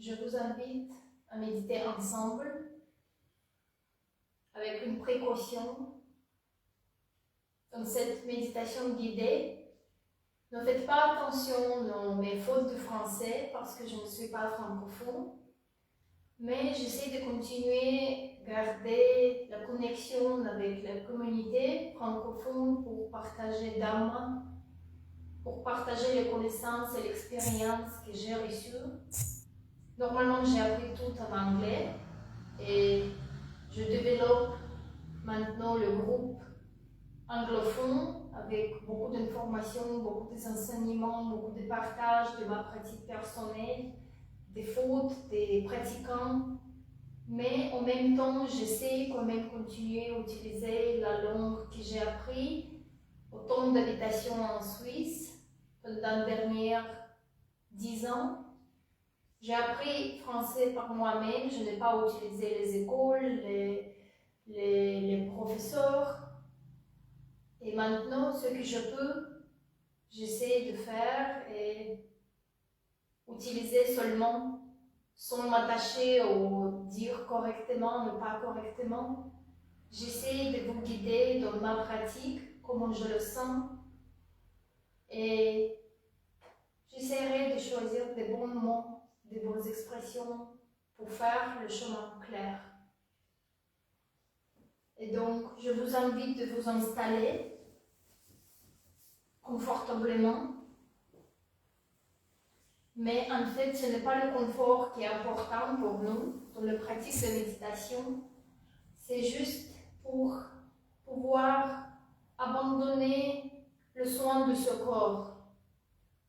Je vous invite à méditer ensemble avec une précaution. Dans cette méditation guidée, ne faites pas attention à mes fautes de français parce que je ne suis pas francophone, mais j'essaie de continuer à garder la connexion avec la communauté francophone pour partager Dharma, pour partager les connaissances et l'expérience que j'ai reçues. Normalement, j'ai appris tout en anglais et je développe maintenant le groupe anglophone avec beaucoup d'informations, beaucoup d'enseignements, beaucoup de partages de ma pratique personnelle, des fautes, des pratiquants. Mais en même temps, j'essaie quand même de continuer à utiliser la langue que j'ai apprise au temps d'habitation en Suisse pendant les dernières 10 ans. J'ai appris français par moi-même, je n'ai pas utilisé les écoles, les professeurs. Et maintenant, ce que je peux, j'essaie de faire et utiliser seulement sans m'attacher au dire correctement, ne pas correctement. J'essaie de vous guider dans ma pratique, comment je le sens. Et j'essaierai de choisir des bons mots, des bonnes expressions pour faire le chemin clair. Et donc, je vous invite de vous installer confortablement. Mais en fait, ce n'est pas le confort qui est important pour nous dans la pratique de méditation. C'est juste pour pouvoir abandonner le soin de ce corps,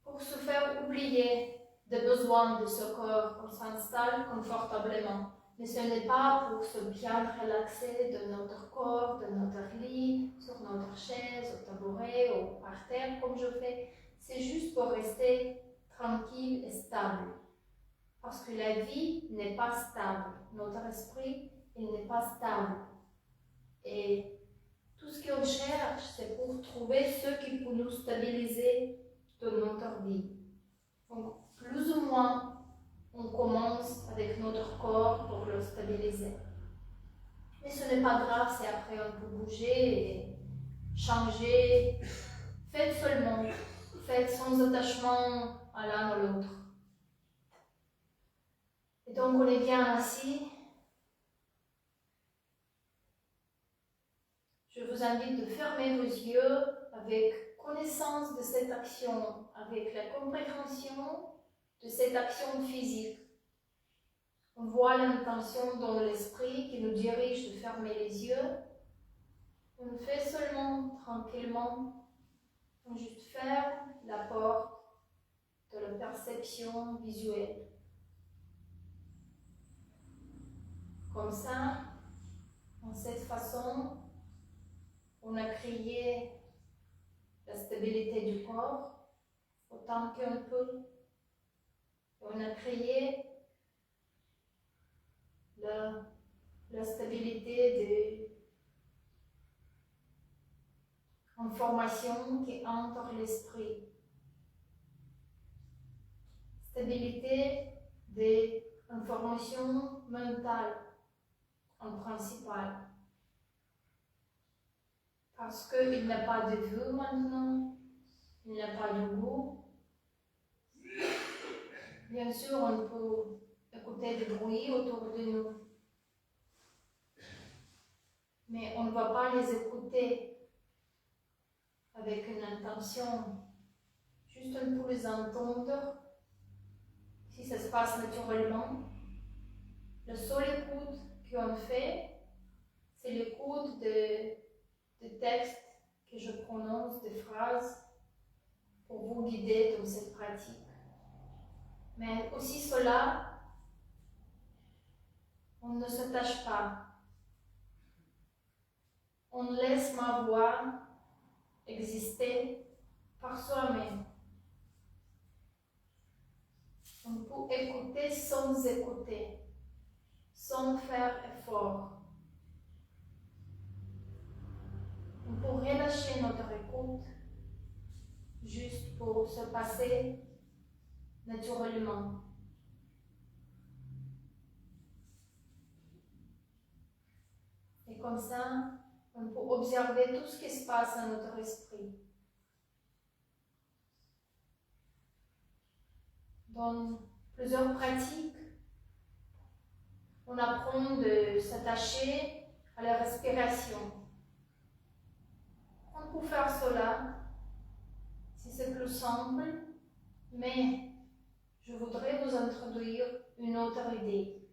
pour se faire oublier des besoins de ce corps. On s'installe confortablement. Mais ce n'est pas pour se bien relaxer de notre corps, de notre lit, sur notre chaise, au tabouret ou par terre comme je fais. C'est juste pour rester tranquille et stable. Parce que la vie n'est pas stable. Notre esprit, il n'est pas stable. Et tout ce qu'on cherche, c'est pour trouver ce qui peut nous stabiliser dans notre vie. Donc, plus ou moins, on commence avec notre corps pour le stabiliser. Mais ce n'est pas grave si après on peut bouger et changer. Faites seulement. Faites sans attachement à l'un ou l'autre. Et donc on est bien assis. Je vous invite de fermer vos yeux avec connaissance de cette action, avec la compréhension de cette action physique. On voit l'intention dans l'esprit qui nous dirige de fermer les yeux. On le fait seulement tranquillement. On juste ferme la porte de la perception visuelle. Comme ça, de cette façon, on a créé la stabilité du corps autant qu'on peut. On a créé la stabilité des informations qui entrent l'esprit. Stabilité des informations mentales en principal. Parce qu'il n'y a pas de vue maintenant, il n'y a pas de goût. Bien sûr, on peut écouter des bruits autour de nous. Mais on ne va pas les écouter avec une intention. Juste on peut les entendre si ça se passe naturellement. La seule écoute qu'on fait, c'est l'écoute des textes que je prononce, des phrases pour vous guider dans cette pratique. Mais aussi cela, on ne s'attache pas. On laisse ma voix exister par soi-même. On peut écouter sans écouter, sans faire effort. On peut relâcher notre écoute juste pour se passer naturellement. comme ça, on peut observer tout ce qui se passe dans notre esprit. Dans plusieurs pratiques, on apprend de s'attacher à la respiration. On peut faire cela si c'est plus simple, mais je voudrais vous introduire une autre idée,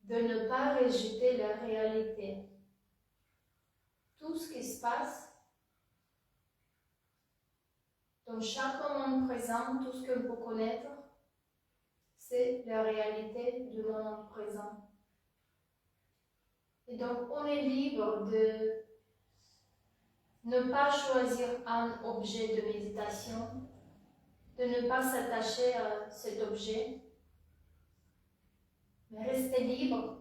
de ne pas rejeter la réalité. Tout ce qui se passe dans chaque moment présent, tout ce qu'on peut connaître, c'est la réalité du moment présent. Et donc, on est libre de ne pas choisir un objet de méditation, de ne pas s'attacher à cet objet, mais rester libre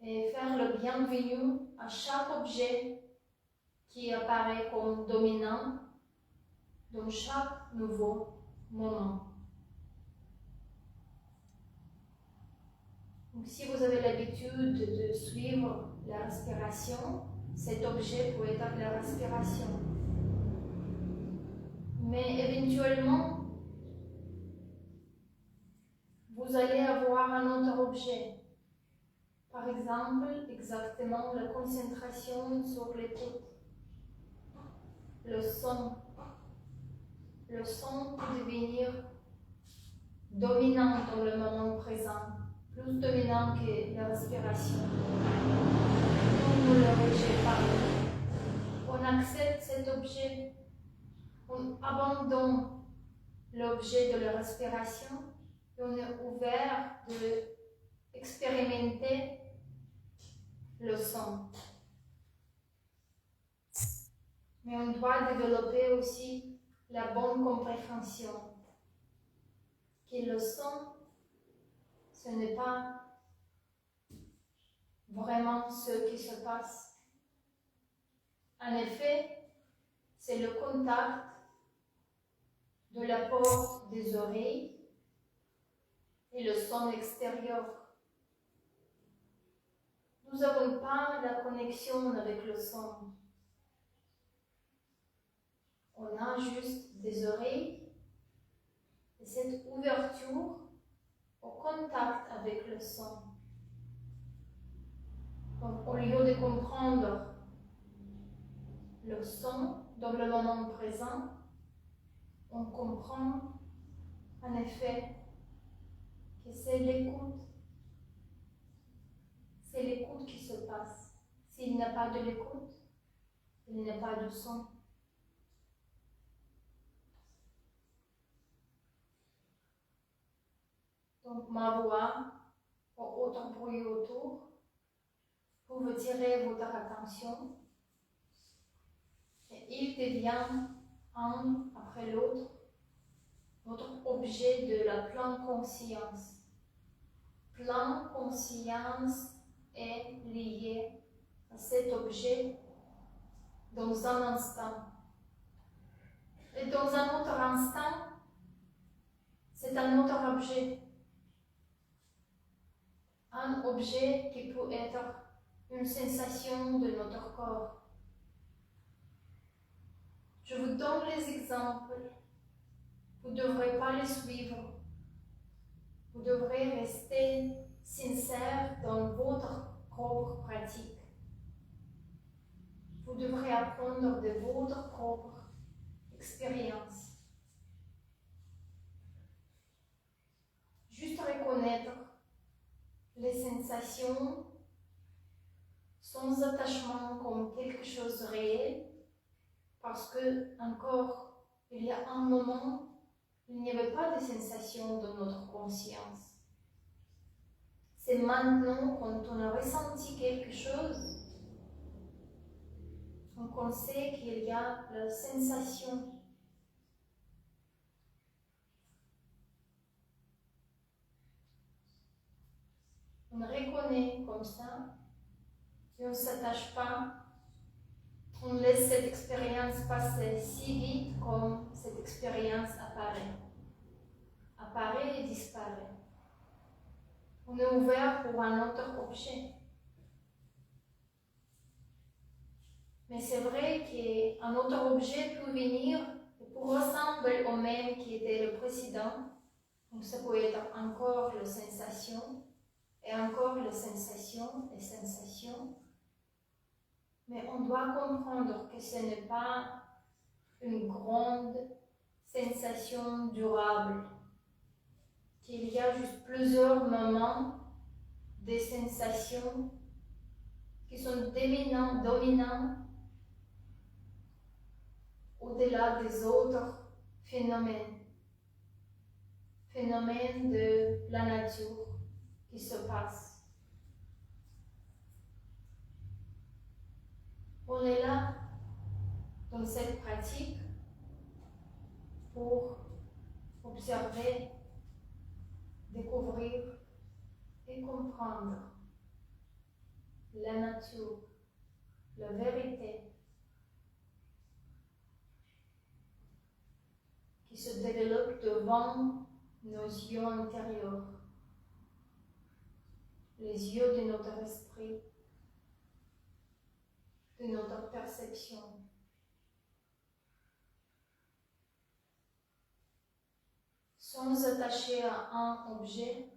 et faire le bienvenu à chaque objet qui apparaît comme dominant dans chaque nouveau moment. Donc, si vous avez l'habitude de suivre la respiration, cet objet peut être la respiration. Mais éventuellement, vous allez avoir un autre objet. Par exemple, exactement la concentration sur l'écoute. Le son. Le son peut devenir dominant dans le moment présent, plus dominant que la respiration. On ne le rejette pas. On accepte cet objet, on abandonne l'objet de la respiration et on est ouvert d'expérimenter le son. Mais on doit développer aussi la bonne compréhension que le son, ce n'est pas vraiment ce qui se passe. En effet, c'est le contact de la porte des oreilles et le son extérieur. Nous n'avons pas la connexion avec le son. On a juste des oreilles et cette ouverture au contact avec le son. Donc, au lieu de comprendre le son dans le moment présent, on comprend en effet que c'est l'écoute. C'est l'écoute qui se passe. S'il n'y a pas de l'écoute, il n'y a pas de son. Donc ma voix ou autre bruit autour, vous retirez votre attention et il devient un après l'autre votre objet de la pleine conscience. Pleine conscience est liée à cet objet dans un instant. Et dans un autre instant, c'est un autre objet. Un objet qui peut être une sensation de notre corps. Je vous donne les exemples. Vous ne devrez pas les suivre. Vous devrez rester sincère dans votre propre pratique. Vous devrez apprendre de votre propre expérience. Juste reconnaître les sensations sans attachement comme quelque chose de réel, parce que encore il y a un moment, il n'y avait pas de sensation dans notre conscience. C'est maintenant, quand on a ressenti quelque chose, qu'on sait qu'il y a la sensation. On reconnaît comme ça, et on ne s'attache pas. On laisse cette expérience passer si vite comme cette expérience apparaît. Apparaît et disparaît. On est ouvert pour un autre objet. Mais c'est vrai qu'un autre objet peut venir pour ressembler au même qui était le précédent. Donc ça peut être encore la sensation, et encore la sensation, et sensation. Mais on doit comprendre que ce n'est pas une grande sensation durable, qu'il y a juste plusieurs moments de sensations qui sont dominants au-delà des autres phénomènes de la nature qui se passent. On est là dans cette pratique pour observer, découvrir et comprendre la nature, la vérité qui se développe devant nos yeux intérieurs, les yeux de notre esprit, de notre perception. Sans attacher à un objet,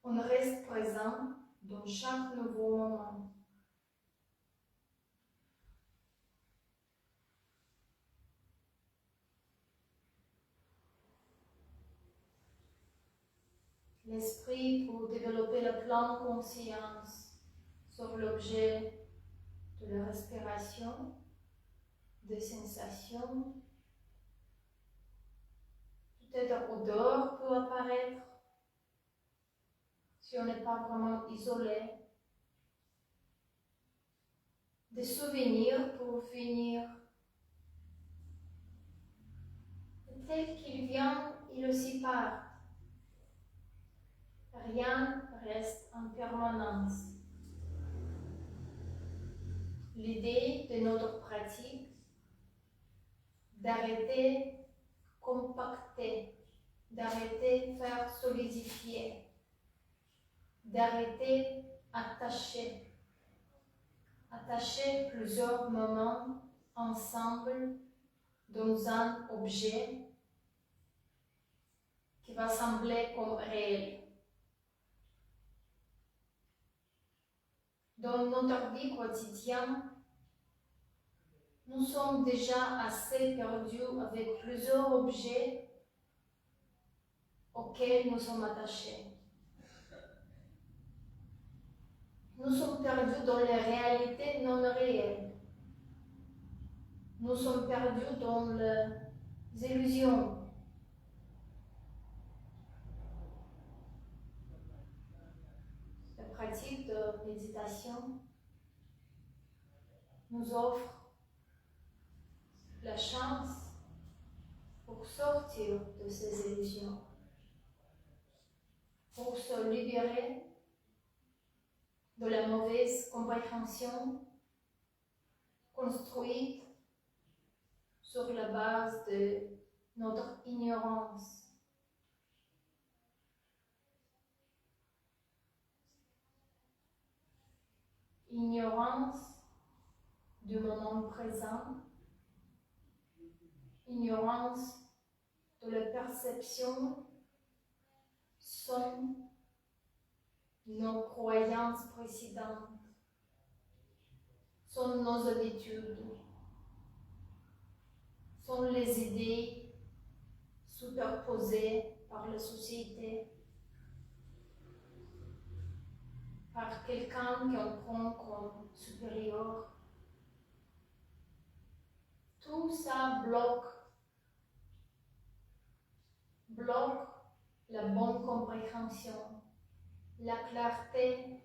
on reste présent dans chaque nouveau moment. L'esprit pour développer la pleine conscience sur l'objet de la respiration, des sensations. Peut-être odeur peut apparaître si on n'est pas vraiment isolé. Des souvenirs pour finir. Et tel qu'il vient, il aussi part. Rien reste en permanence. L'idée de notre pratique d'arrêter compacter, d'arrêter faire solidifier, d'arrêter attacher plusieurs moments ensemble dans un objet qui va sembler comme réel. Dans notre vie quotidienne, nous sommes déjà assez perdus avec plusieurs objets auxquels nous sommes attachés. Nous sommes perdus dans les réalités non réelles. Nous sommes perdus dans les illusions. La pratique de méditation nous offre la chance pour sortir de ces illusions, pour se libérer de la mauvaise compréhension construite sur la base de notre ignorance. Ignorance du moment présent, ignorance de la perception sont nos croyances précédentes, sont nos habitudes, sont les idées superposées par la société, par quelqu'un qu'on prend comme supérieur. Tout ça bloque la bonne compréhension, la clarté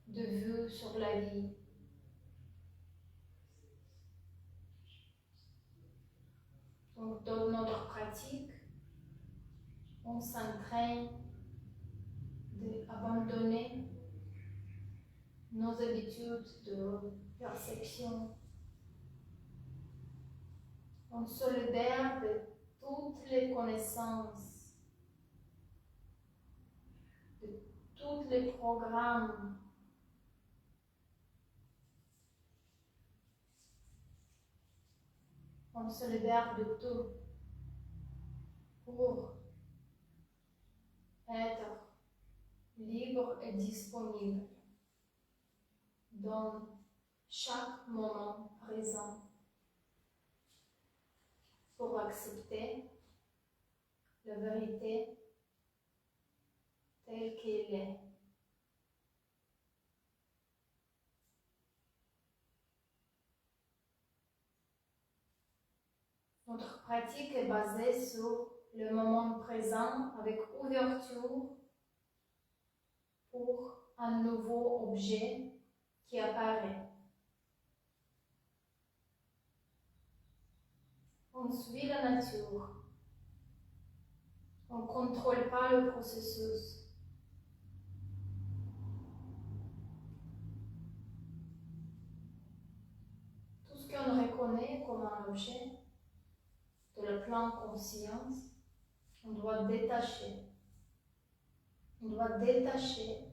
de vue sur la vie. Donc, dans notre pratique, on s'entraîne d'abandonner nos habitudes de perception. On se libère de toutes les connaissances, de tous les programmes on se libère de tout pour être libre et disponible dans chaque moment présent pour accepter la vérité telle qu'elle est. Notre pratique est basée sur le moment présent avec ouverture pour un nouveau objet qui apparaît. On suit la nature. On ne contrôle pas le processus. Tout ce qu'on reconnaît comme un objet de la pleine conscience, on doit détacher. On doit détacher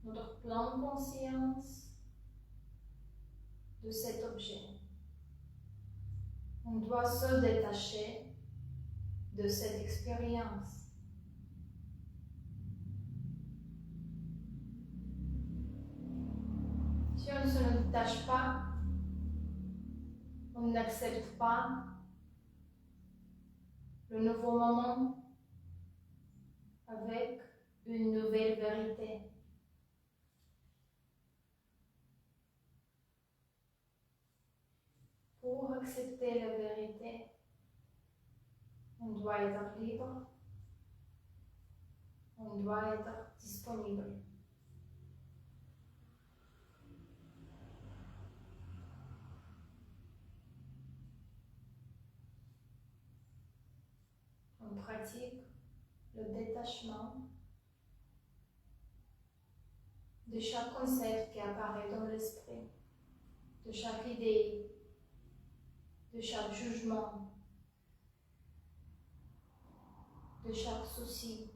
notre pleine conscience de cet objet. On doit se détacher de cette expérience. Si on ne se détache pas, on n'accepte pas le nouveau moment avec une nouvelle vérité. Pour accepter la vérité, on doit être libre, on doit être disponible. On pratique le détachement de chaque concept qui apparaît dans l'esprit, de chaque idée, de chaque jugement, de chaque souci.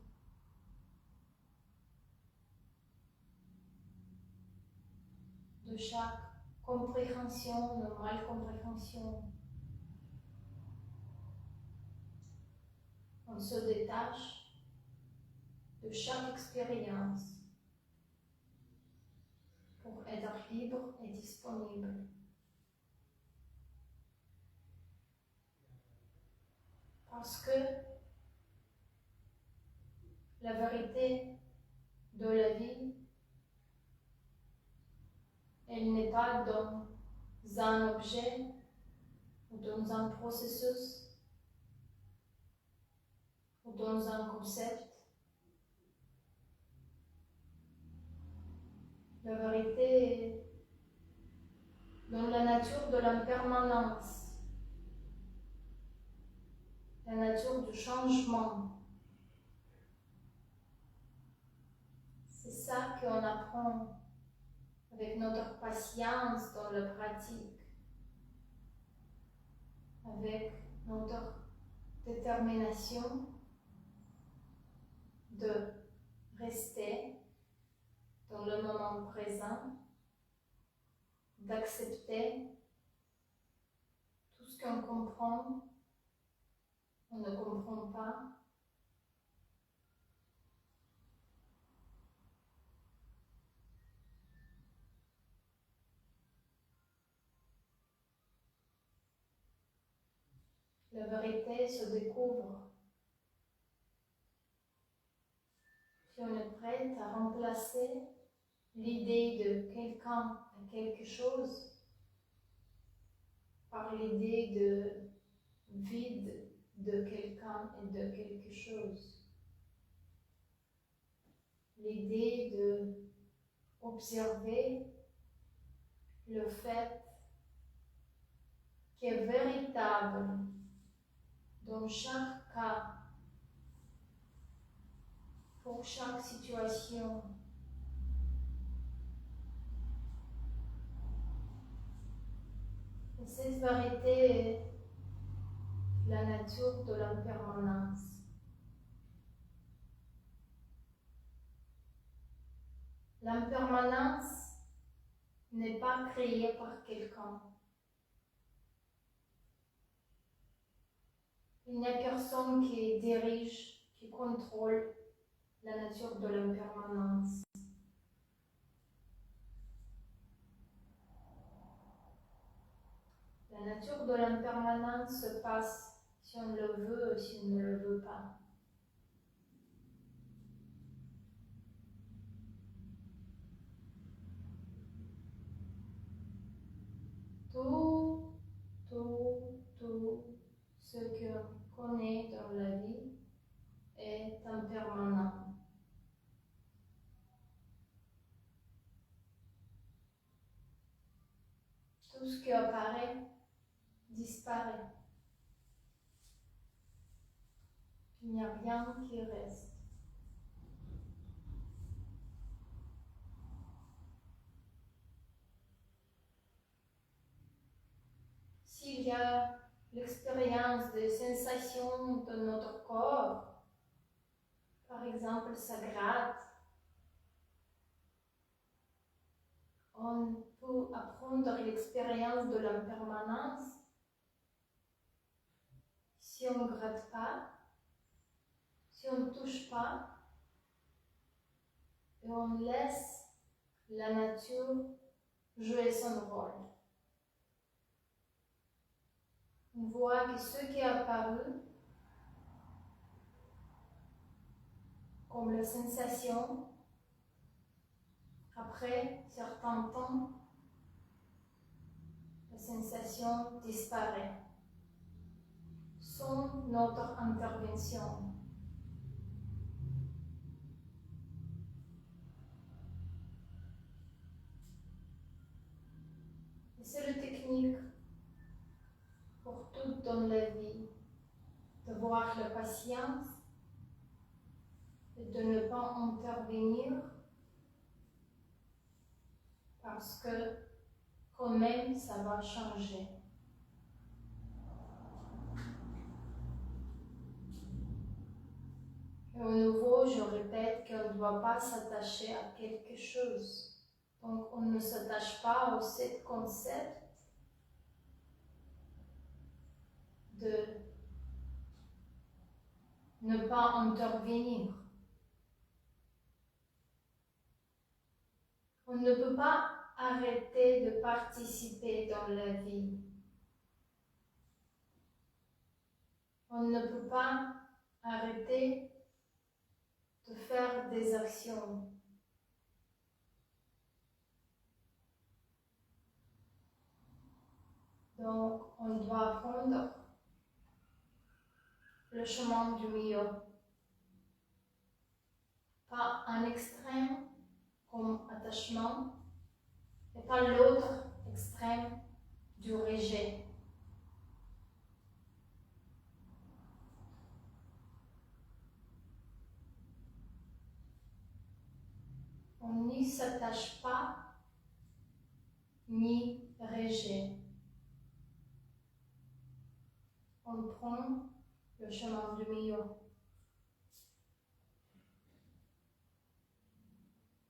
De chaque compréhension ou mal-compréhension. On se détache de chaque expérience pour être libre et disponible. Parce que la vérité de la vie, elle n'est pas dans un objet ou dans un processus ou dans un concept. La vérité est dans la nature de l'impermanence, la nature du changement. C'est ça qu'on apprend avec notre patience dans la pratique, avec notre détermination de rester dans le moment présent, d'accepter tout ce qu'on comprend, on ne comprend pas. La vérité se découvre. Si on est prêt à remplacer l'idée de quelqu'un à quelque chose par l'idée de vide de quelqu'un et de quelque chose. L'idée de observer le fait qui est véritable dans chaque cas, pour chaque situation. Et cette vérité est la nature de l'impermanence. L'impermanence n'est pas créée par quelqu'un. Il n'y a personne qui dirige, qui contrôle la nature de l'impermanence. La nature de l'impermanence se passe si on le veut ou si on ne le veut pas. Tout ce qu'on connaît dans la vie est impermanent. Tout ce qui apparaît disparaît. Il n'y a rien qui reste. S'il y a l'expérience des sensations de notre corps, par exemple, ça gratte, on peut apprendre l'expérience de l'impermanence si on ne gratte pas, si on ne touche pas, et on laisse la nature jouer son rôle. On voit que ce qui est apparu, comme la sensation, après certains temps, la sensation disparaît sans notre intervention. Et c'est la technique pour tout dans la vie, d'avoir la patience et de ne pas intervenir parce que quand même ça va changer. Et au nouveau, je répète qu'on ne doit pas s'attacher à quelque chose. Donc on ne s'attache pas au sept concept de ne pas intervenir. On ne peut pas arrêter de participer dans la vie. On ne peut pas arrêter de faire des actions. Donc, on doit prendre le chemin du milieu. Pas un extrême comme attachement, et pas l'autre extrême du rejet. On n'y s'attache pas, ni rejet. On prend le chemin du milieu.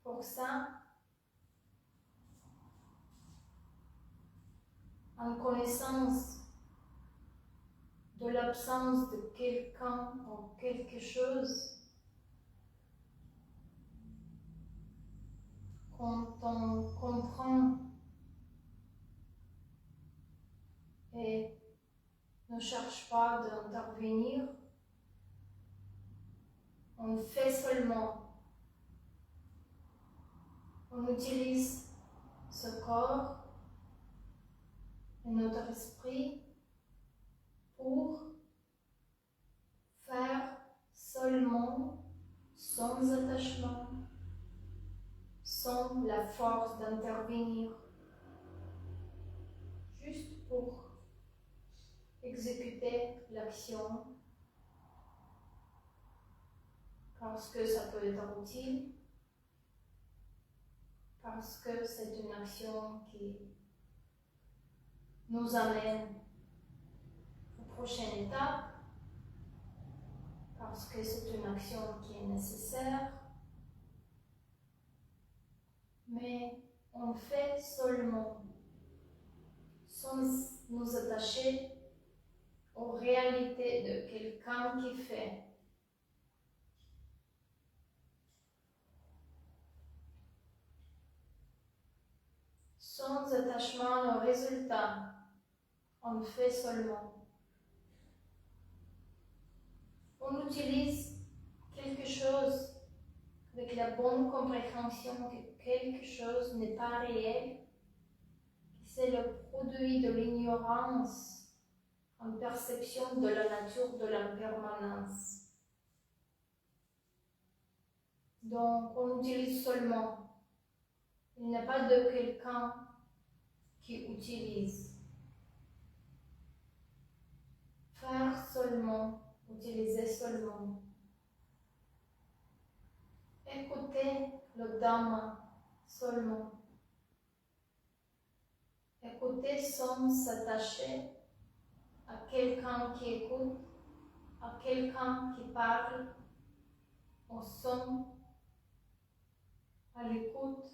Pour ça, en connaissance de l'absence de quelqu'un ou quelque chose, quand on comprend et ne cherche pas d'intervenir, on fait seulement. On utilise ce corps et notre esprit pour faire seulement sans attachement, sans la force d'intervenir, juste pour exécuter l'action parce que ça peut être utile, parce que c'est une action qui nous amène aux prochaines étapes, parce que c'est une action qui est nécessaire, mais on fait seulement sans nous attacher aux réalités de quelqu'un qui fait. Sans attachement au résultat, on fait seulement. On utilise quelque chose avec la bonne compréhension que quelque chose n'est pas réel, que c'est le produit de l'ignorance en perception de la nature de l'impermanence. Donc, on utilise seulement. Il n'y a pas de quelqu'un qui utilise. Faire seulement, utiliser seulement. Écouter le Dhamma seulement. Écouter sans s'attacher à quelqu'un qui écoute, à quelqu'un qui parle, au son, à l'écoute.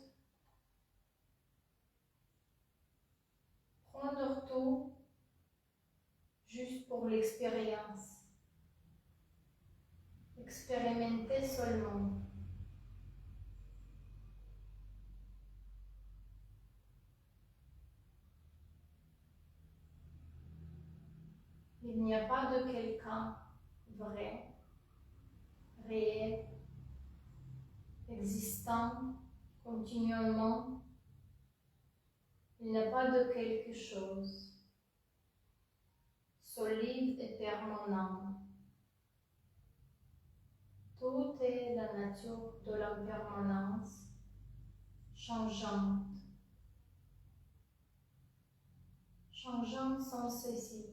Prendre tout juste pour l'expérience. Expérimenter seulement. Il n'y a pas de quelqu'un vrai, réel, existant continuellement. Il n'y a pas de quelque chose solide et permanent. Tout est la nature de l'impermanence, changeante. Changeante sans cesser.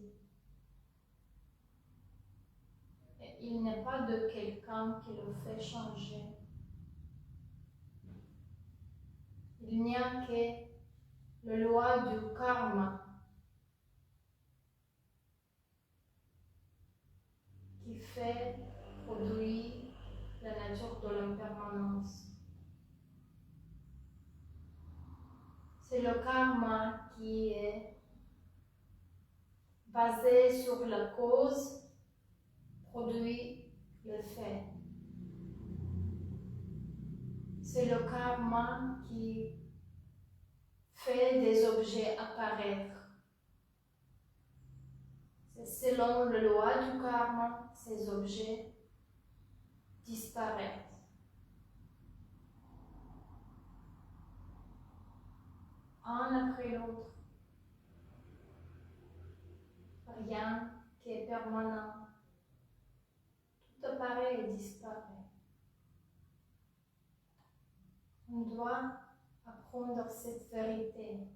Et il n'y a pas de quelqu'un qui le fait changer. Il n'y a que la loi du karma qui fait produire la nature de l'impermanence. C'est le karma qui est basé sur la cause, produit le fait. C'est le karma qui fait des objets apparaître. C'est selon la loi du karma, ces objets disparaissent. Un après l'autre. Rien qui est permanent. Tout apparaît et disparaît. On doit apprendre cette vérité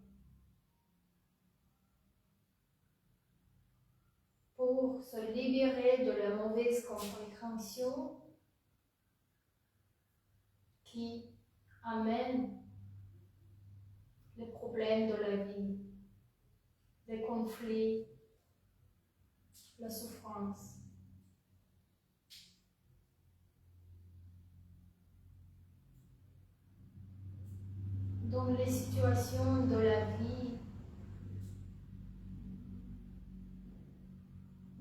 pour se libérer de la mauvaise compréhension qui amène les problèmes de la vie, les conflits, la souffrance. Dans les situations de la vie,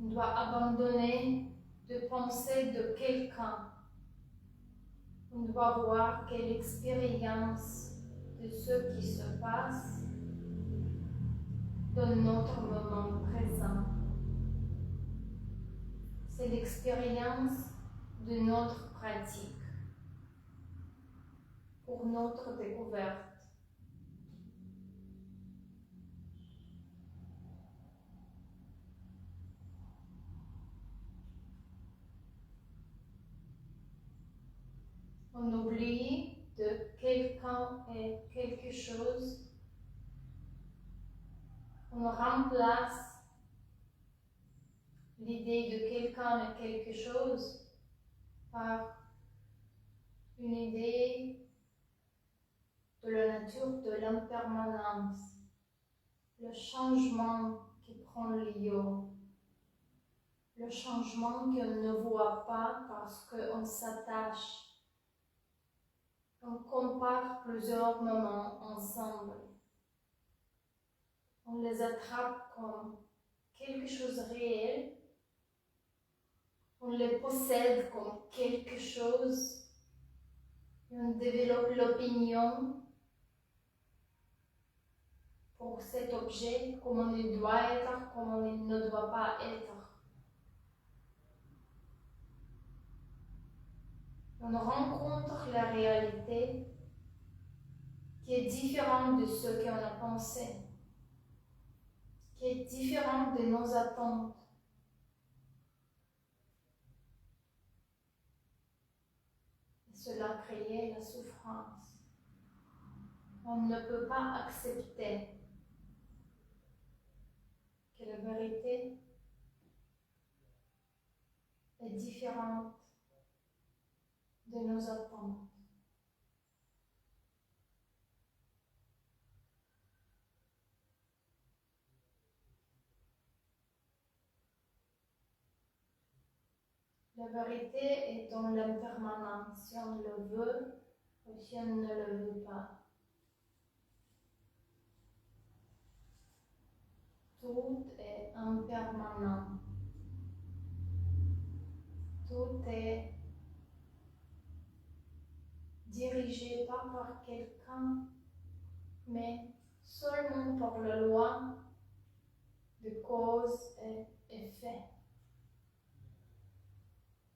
on doit abandonner de penser de quelqu'un. On doit voir quelle expérience de ce qui se passe dans notre moment présent. C'est l'expérience de notre pratique pour notre découverte. On oublie de quelqu'un et quelque chose. On remplace l'idée de quelqu'un et quelque chose par une idée de la nature de l'impermanence, le changement qui prend lieu, le changement qu'on ne voit pas parce qu'on s'attache. On compare plusieurs moments ensemble. On les attrape comme quelque chose de réel, on le possède comme quelque chose, et on développe l'opinion pour cet objet, comment il doit être, comment il ne doit pas être. On rencontre la réalité qui est différente de ce qu'on a pensé, qui est différente de nos attentes. Et cela crée la souffrance. On ne peut pas accepter que la vérité est différente de nos attentes. La vérité est dans l'impermanence, si on le veut ou si on ne le veut pas. Tout est impermanent. Tout est dirigé pas par quelqu'un, mais seulement par la loi de cause et effet.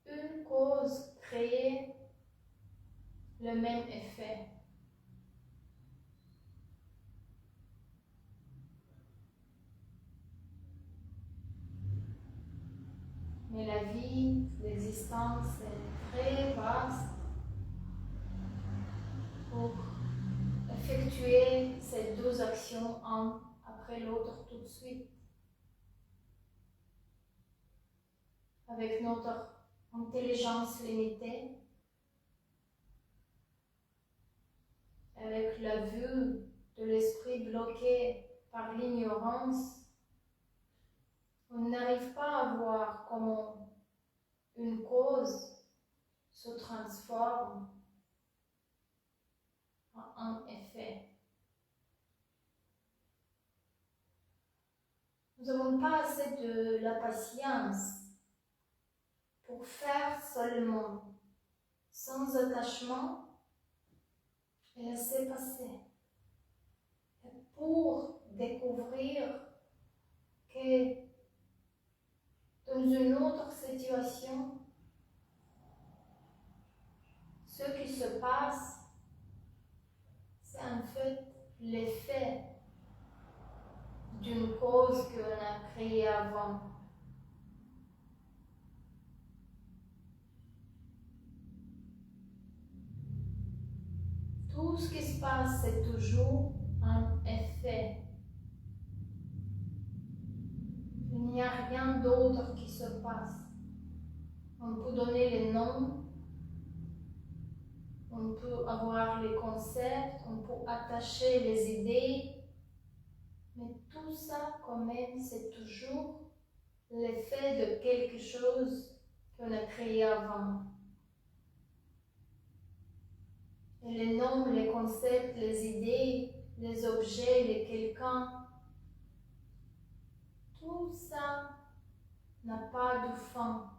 Une cause crée le même effet. Mais la vie, l'existence est très vaste pour effectuer ces deux actions, un après l'autre tout de suite. Avec notre intelligence limitée, avec la vue de l'esprit bloqué par l'ignorance, on n'arrive pas à voir comment une cause se transforme en un effet. Nous n'avons pas assez de la patience pour faire seulement, sans attachement, et laisser passer. Et pour découvrir que dans une autre situation, ce qui se passe, c'est en fait l'effet d'une cause qu'on a créée avant. Tout ce qui se passe, c'est toujours un effet. Il n'y a rien d'autre qui se passe. On peut donner les noms, on peut avoir les concepts, on peut attacher les idées, mais tout ça, quand même, c'est toujours l'effet de quelque chose qu'on a créé avant. Et les noms, les concepts, les idées, les objets, les quelqu'un, tout ça n'a pas de fin.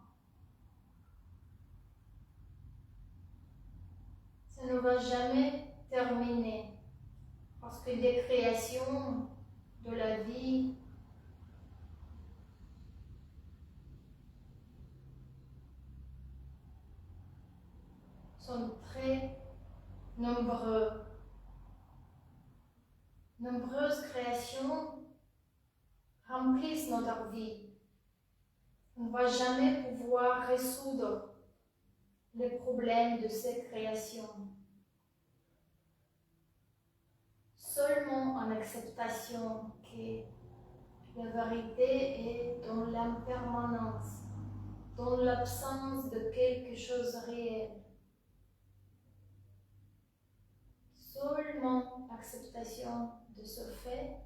Ça ne va jamais terminer. Parce que des créations de la vie sont très nombreux. Nombreuses créations remplissent notre vie. On ne va jamais pouvoir résoudre les problèmes de ces créations. Seulement en acceptation que la vérité est dans l'impermanence, dans l'absence de quelque chose de réel. Seulement acceptation de ce fait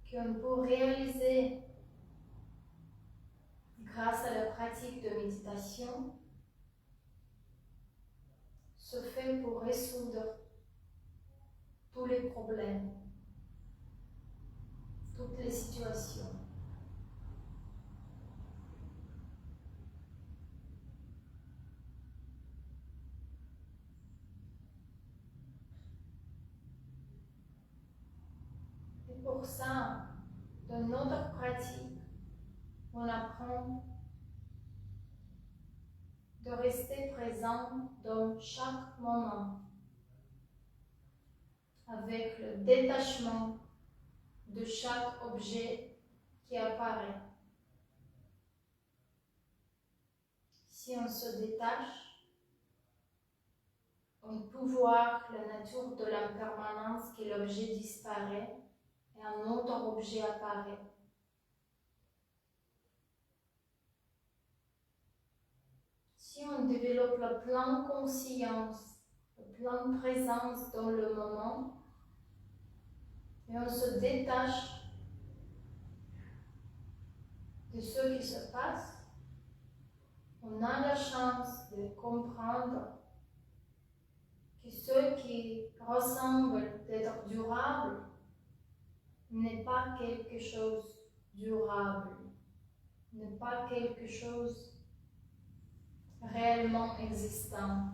qu'on peut réaliser grâce à la pratique de méditation, se fait pour résoudre tous les problèmes, toutes les situations. pour ça, dans notre pratique, on apprend de rester présent dans chaque moment, avec le détachement de chaque objet qui apparaît. Si on se détache, on peut voir la nature de l'impermanence, que l'objet disparaît et un autre objet apparaît. Si on développe le plein conscience, le plein présence dans le moment, et on se détache de ce qui se passe, on a la chance de comprendre que ce qui ressemble d'être durable n'est pas quelque chose durable, n'est pas quelque chose réellement existant.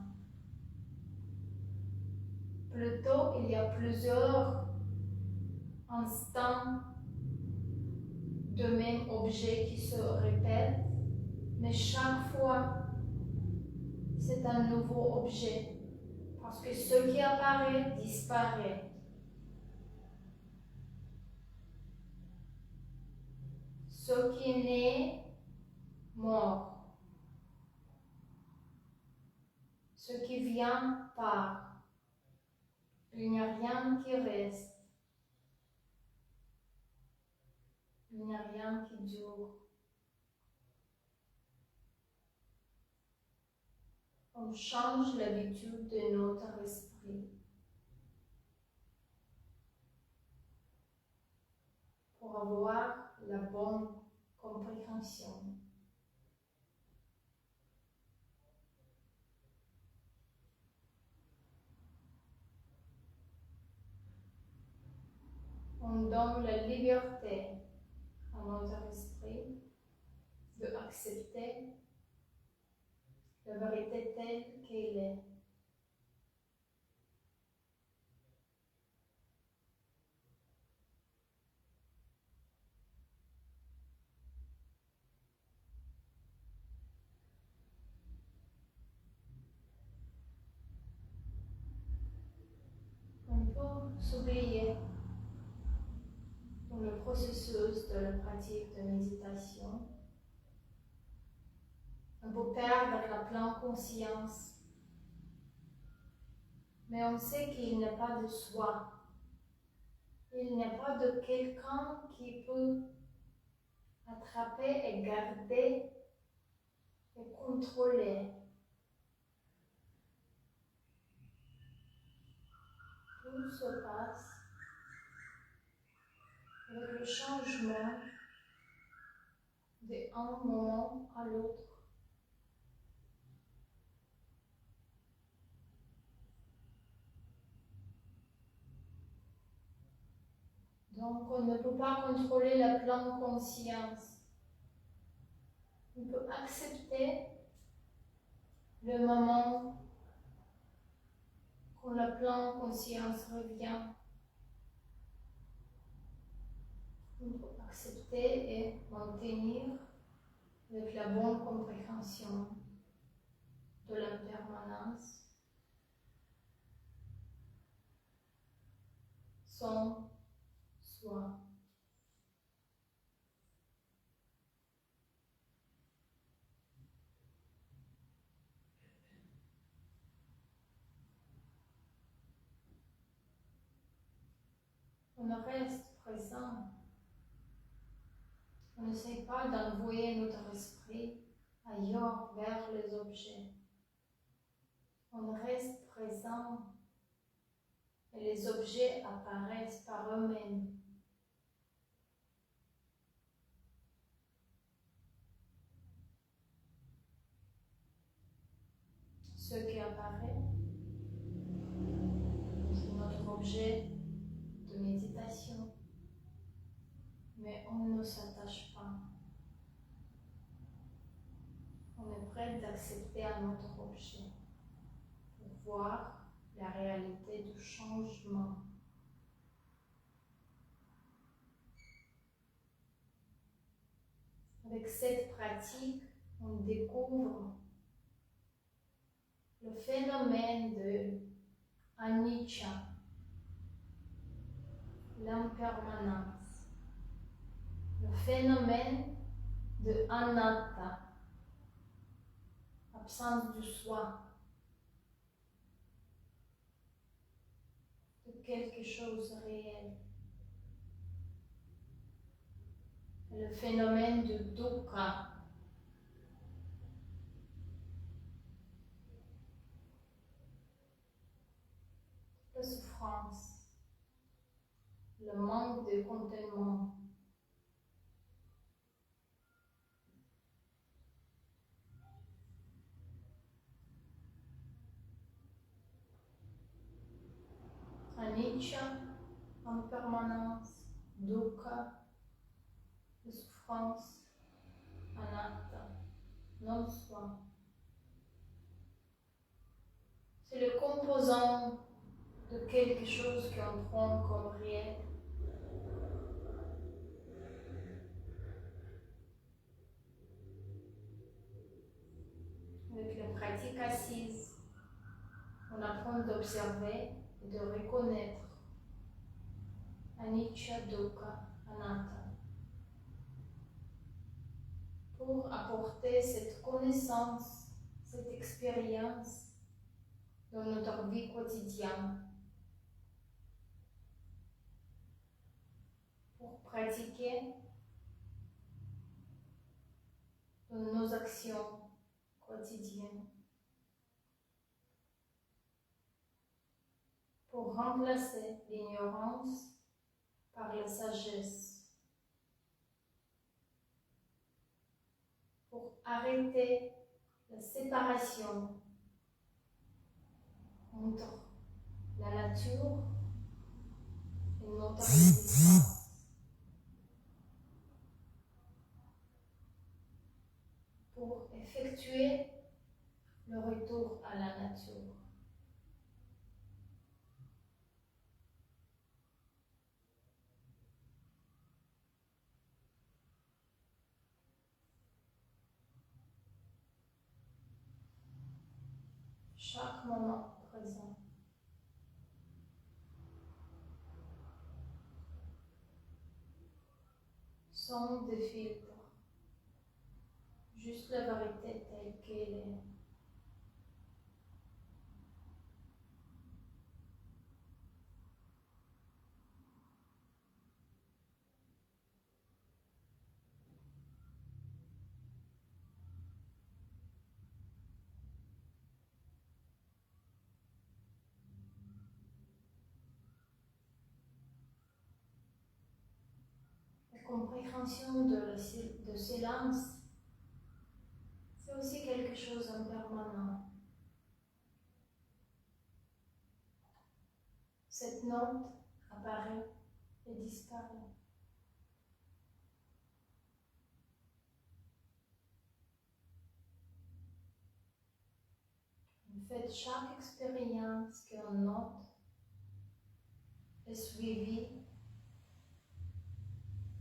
Plutôt, il y a plusieurs instants de même objet qui se répètent, mais chaque fois, c'est un nouveau objet, parce que ce qui apparaît disparaît. Ce qui est né mort. Ce qui vient part. Il n'y a rien qui reste. Il n'y a rien qui dure. On change l'habitude de notre esprit pour avoir la bonne compréhension. On donne la liberté à notre esprit d'accepter la vérité telle qu'elle est. On peut s'oublier dans le processus de la pratique de méditation. On peut perdre la pleine conscience, mais on sait qu'il n'y a pas de soi. Il n'y a pas de quelqu'un qui peut attraper et garder et contrôler. Tout se passe avec le changement d'un moment à l'autre. Donc, on ne peut pas contrôler la pleine conscience. On peut accepter le moment quand la pleine conscience revient. On peut accepter et maintenir avec la bonne compréhension de l'impermanence sans soi. On reste présent. On n'essaie pas d'envoyer notre esprit ailleurs vers les objets. On reste présent et les objets apparaissent par eux-mêmes. Ce qui apparaît, c'est notre objet de méditation. Mais on ne s'attache pas. On est prêt d'accepter un autre objet pour voir la réalité du changement. Avec cette pratique, on découvre le phénomène de anicca, l'impermanence, le phénomène de anatta, absence du soi, de quelque chose réel. Le phénomène de dukkha, la souffrance, le manque de contentement. Anicca, impermanence, dukkha, la souffrance, anatta, non-soi. C'est le composant de quelque chose qu'on prend comme réel. Avec la pratique assise, on apprend d'observer et de reconnaître anicca, dukkha, anatta, pour apporter cette connaissance, cette expérience dans notre vie quotidienne, pour pratiquer dans nos actions quotidiennes, pour remplacer l'ignorance par la sagesse, pour arrêter la séparation entre la nature et notre existence, pour effectuer le retour à la nature. Chaque moment présent. Sans des filtres, juste la vérité telle qu'elle est. La compréhension de silence, c'est aussi quelque chose d'impermanent. Cette note apparaît et disparaît. En fait, chaque expérience qu'on note est suivie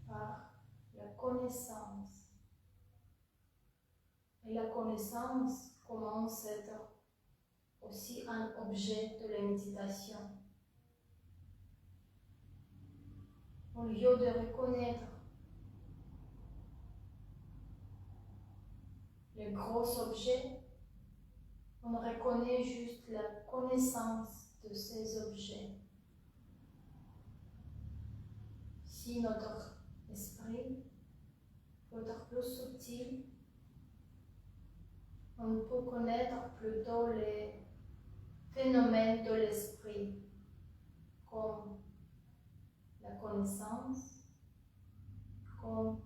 par la connaissance. Et la connaissance commence à être aussi un objet de la méditation. Au lieu de reconnaître les gros objets, on reconnaît juste la connaissance de ces objets. Si notre esprit peut être plus subtil, on peut connaître plutôt les phénomènes de l'esprit, comme la connaissance, comme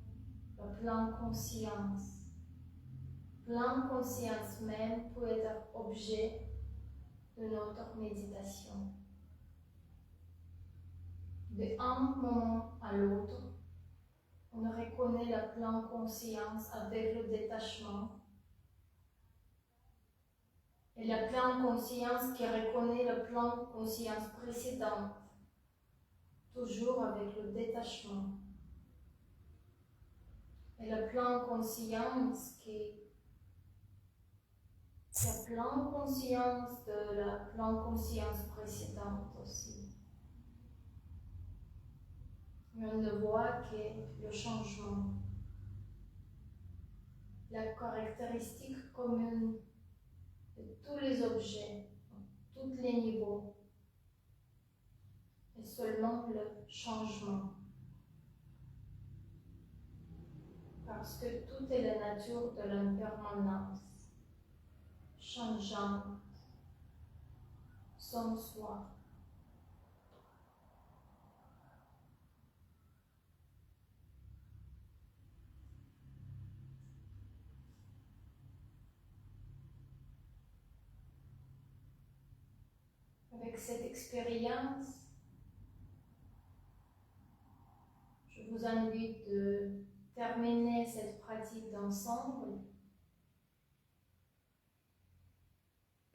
le plein conscience. Plein conscience même peut être objet de notre méditation. De un moment à l'autre, on reconnaît la pleine conscience avec le détachement. Et la pleine conscience qui reconnaît la pleine conscience précédente, toujours avec le détachement. Et la le plein conscience qui la pleine conscience de la pleine conscience précédente aussi. Mais on ne voit que le changement, la caractéristique commune de tous les objets, à tous les niveaux, et seulement le changement. Parce que tout est la nature de l'impermanence, changeante, sans soi. Avec cette expérience, je vous invite de terminer cette pratique d'ensemble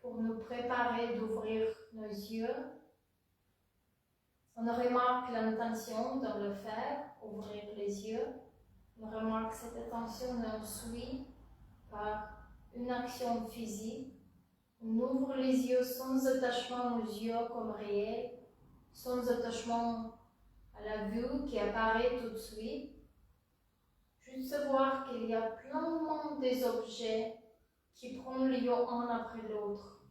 pour nous préparer d'ouvrir nos yeux. On remarque l'intention dans le faire, ouvrir les yeux. On remarque cette attention nous suit par une action physique. On ouvre les yeux sans attachement aux yeux comme réels, sans attachement à la vue qui apparaît tout de suite. Juste voir qu'il y a pleinement des objets qui prennent lieu un après l'autre.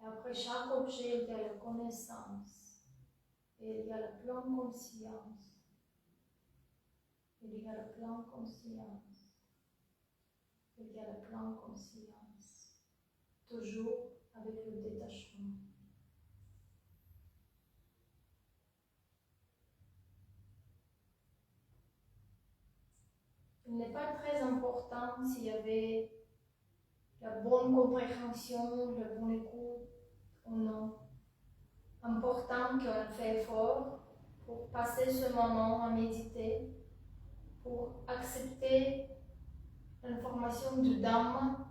Et après chaque objet, il y a la connaissance. Et il y a la pleine conscience. Il y a la pleine conscience. Il y a la pleine conscience. Toujours avec le détachement. Il n'est pas très important s'il y avait la bonne compréhension, la bonne écoute ou non. Important qu'on fait effort pour passer ce moment à méditer, pour accepter l'information du Dhamma,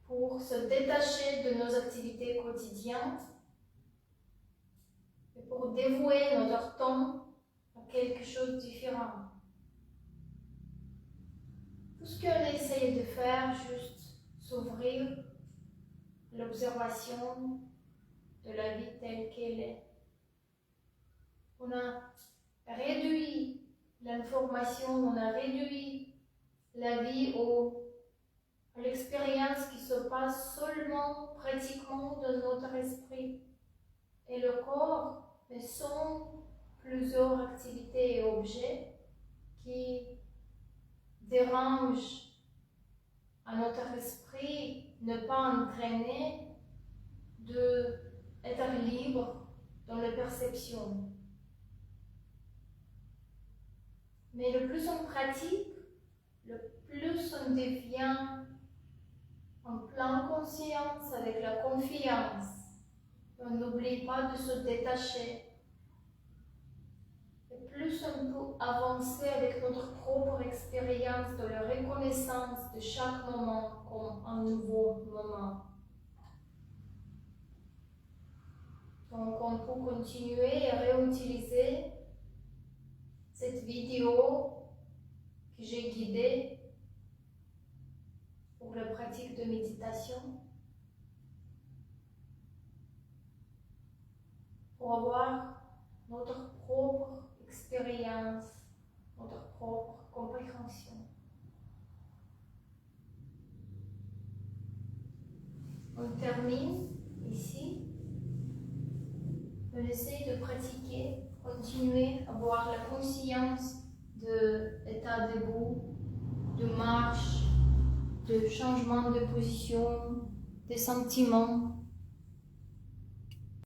pour se détacher de nos activités quotidiennes et pour dévouer notre temps à quelque chose de différent. Tout ce qu'on essaye de faire, juste s'ouvrir l'observation de la vie telle qu'elle est. On a réduit l'information, on a réduit la vie à l'expérience qui se passe seulement, pratiquement dans notre esprit. Et le corps, mais sont plusieurs activités et objets qui dérangent à notre esprit, ne pas entraîner d'être libre dans la perception. Mais le plus on pratique, le plus on devient en pleine conscience avec la confiance. On n'oublie pas de se détacher. Et plus on peut avancer avec notre propre expérience de la reconnaissance de chaque moment comme un nouveau moment. Donc on peut continuer à réutiliser cette vidéo que j'ai guidée pour la pratique de méditation, pour avoir notre propre expérience, notre propre compréhension. On termine ici. On essaie de pratiquer, continuer à avoir la conscience de l'état debout, de marche, de changement de position, des sentiments,